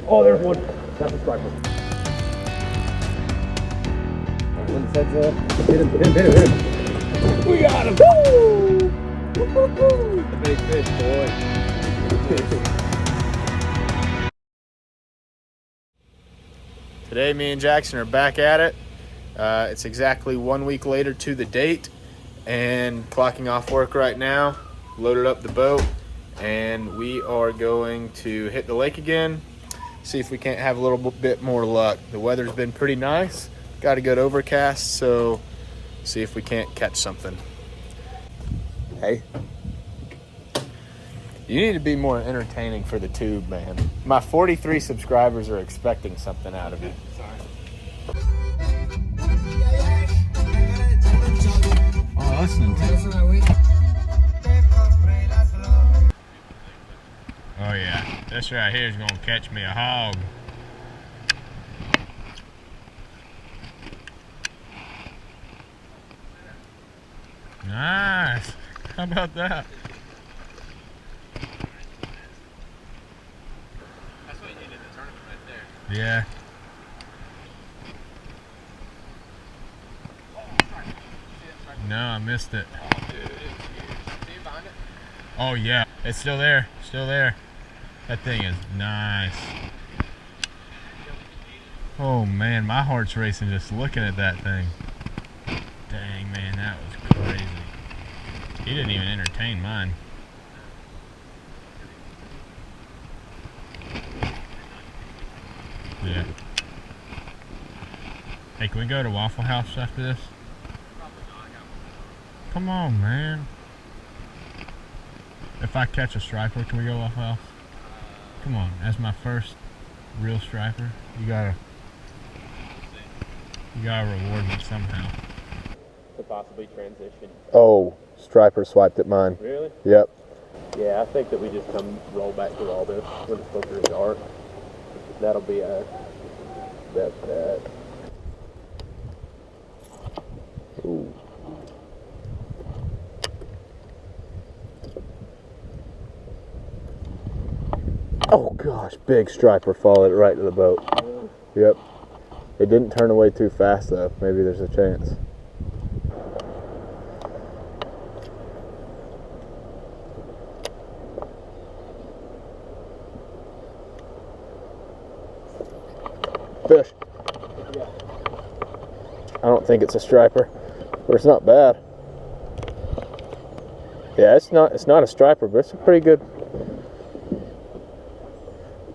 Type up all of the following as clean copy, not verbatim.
Oh, there's one. That's a striper. When the heads up, hit him. We got him. Woo! The big fish, boy. Today, me and Jackson are back at it. It's exactly 1 week later to the date, and clocking off work right now. Loaded up the boat, and we are going to hit the lake again. See if we can't have a little bit more luck. The weather's been pretty nice. Got a good overcast, so see if we can't catch something. Hey. You need to be more entertaining for the tube, man. My 43 subscribers are expecting something out of it. Oh, listening to it. Oh yeah, this right here is gonna catch me a hog. Nice. How about that? That's what you did in the tournament right there. Yeah. No, I missed it. Oh, dude, it's huge. See you behind it? Oh, yeah. It's still there. Still there. That thing is nice. Oh, man. My heart's racing just looking at that thing. Dang, man. That was crazy. He didn't even entertain mine. Yeah. Hey, can we go to Waffle House after this? Come on, man. If I catch a striper, can we go Waffle House? Come on, as my first real striper, you gotta reward me somehow. To possibly transition. Oh, striper swiped at mine. Really? Yep. Yeah, I think that we just come roll back to all this when it's closer to dark. That'll be a that. Ooh. Oh gosh, big striper followed it right to the boat. Yep. It didn't turn away too fast though. Maybe there's a chance. Fish. I don't think it's a striper, but it's not bad. Yeah, it's not a striper, but it's a pretty good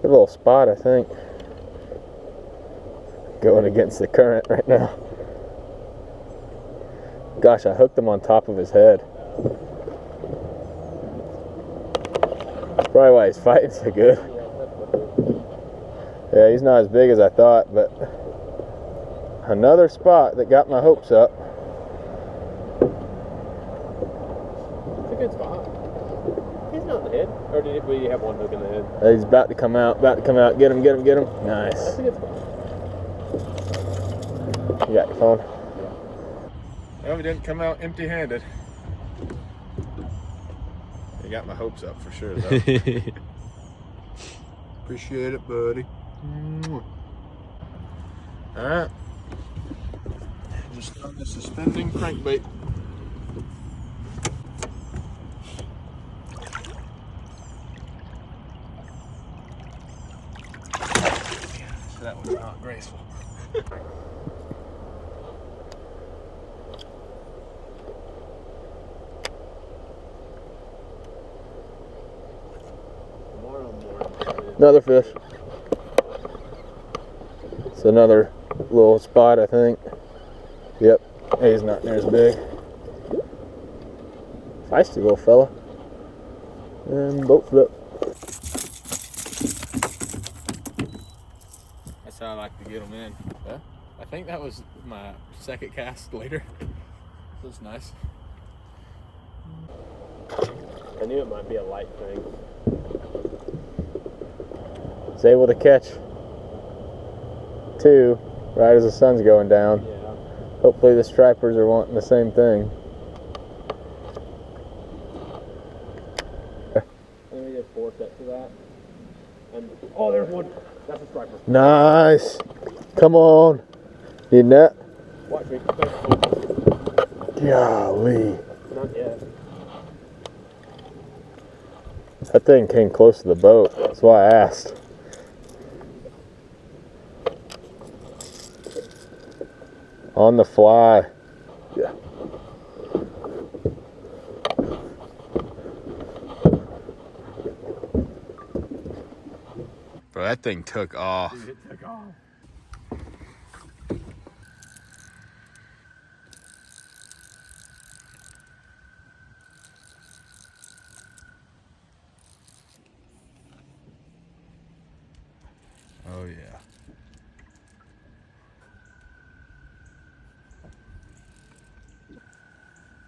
little spot, I think. Going against the current right now. Gosh, I hooked him on top of his head. Probably why he's fighting so good. Yeah, he's not as big as I thought, but another spot that got my hopes up. It's a good spot. He's not in the head. Or did we have one hook in the head? He's about to come out, Get him. Nice. That's a good spot. You got your phone? Yeah. Well, we didn't come out empty-handed. You got my hopes up for sure, though. Appreciate it, buddy. Alright. Just on the suspending crankbait. That was not graceful. Another fish. It's another little spot, I think. Yep. Hey, he's not near as big. Feisty little fella. And boat flip. That's how I like to get them in. Yeah. I think that was my second cast later. That's nice. I knew it might be a light thing. It's able to catch two right as the sun's going down. Yeah. Hopefully the stripers are wanting the same thing. And we did 4 sets of that. And Oh, there's one. That's a striper. Nice. Come on. Need that? Watch me. Golly. Not yet. That thing came close to the boat. That's why I asked. On the fly. Yeah. Bro, that thing took off. Dude, it took off. Oh, yeah.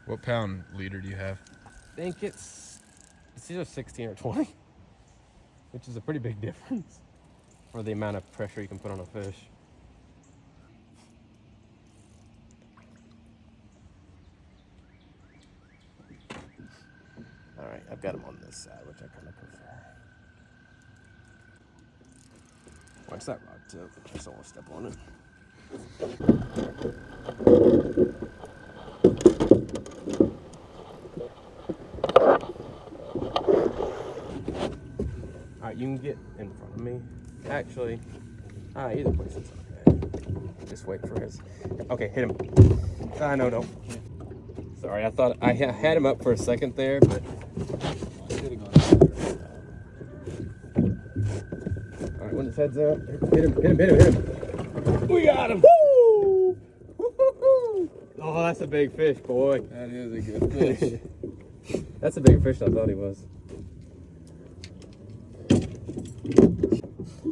What pound leader do you have? I think it's either 16 or 20, which is a pretty big difference for the amount of pressure you can put on a fish. All right, I've got them on this side, which I kind of prefer. Watch that rod tip. I just don't want to step on it. All right, you can get in front of me. Actually, either place is okay. Just wait for his. Okay, hit him. No, don't. Sorry, I thought I had him up for a second there, but. All right, when his head's up, hit him. We got him. Woo! Woo-hoo-hoo! Oh, that's a big fish, boy. That is a good fish. That's a bigger fish than I thought he was.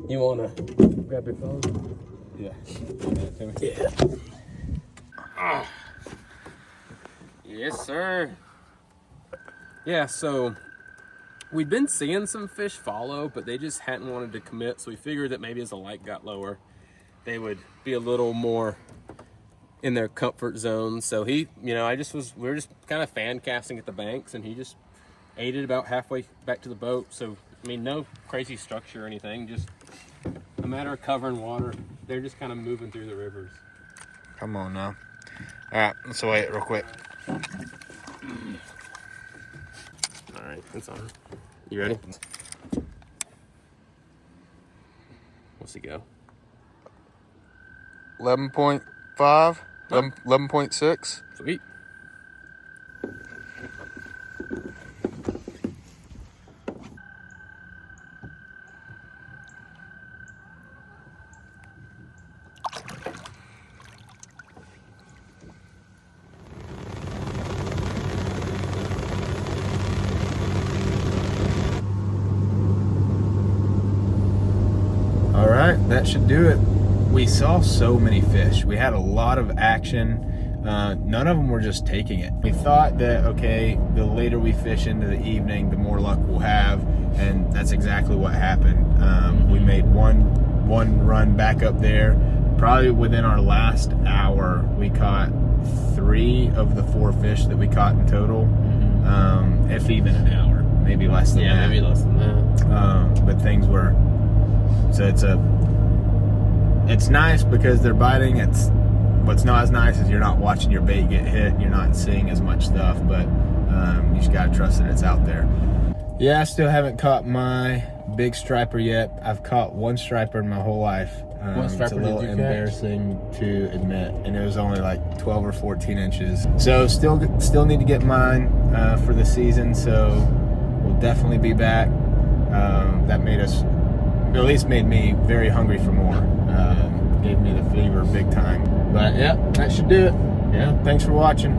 You wanna grab your phone? Yeah. Yeah. Yes, sir. Yeah, so we'd been seeing some fish follow, but they just hadn't wanted to commit, so we figured that maybe as the light got lower, they would be a little more in their comfort zone. So he, we were just kind of fan casting at the banks, and he just ate it about halfway back to the boat. So, I mean, no crazy structure or anything, just a matter of covering water. They're just kind of moving through the rivers. Come on now. All right, let's weigh it real quick. All right, it's on. You ready? What's he go? 11.5, 11.6. Sweet. All right, that should do it. We saw so many fish. We had a lot of action. None of them were just taking it. We thought that, okay, the later we fish into the evening, the more luck we'll have, and that's exactly what happened. We made one run back up there. Probably within our last hour, we caught 3 of the 4 fish that we caught in total. If even an hour, maybe less than that. Yeah, maybe less than that. But things were, so it's nice because they're biting. What's not as nice is you're not watching your bait get hit. You're not seeing as much stuff, but you just gotta trust that it's out there. Yeah, I still haven't caught my big striper yet. I've caught 1 striper in my whole life. What It's striper a little did you embarrassing to admit, and it was only like 12 or 14 inches. So still need to get mine for the season. So we'll definitely be back. That at least made me very hungry for more. Gave me the fever big time. But yeah, that should do it. Yeah, thanks for watching.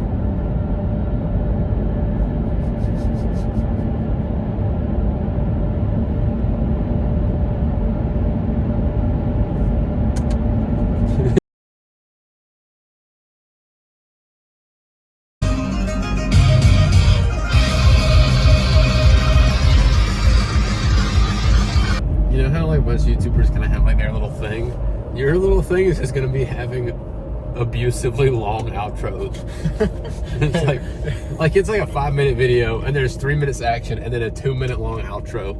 You know how like most YouTubers kind of have like their little thing? Your little thing is just going to be having abusively long outros. It's like a 5-minute video and there's 3 minutes action and then a 2-minute long outro.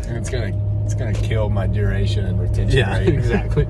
And it's gonna It's gonna kill my duration and retention Yeah, rate. exactly.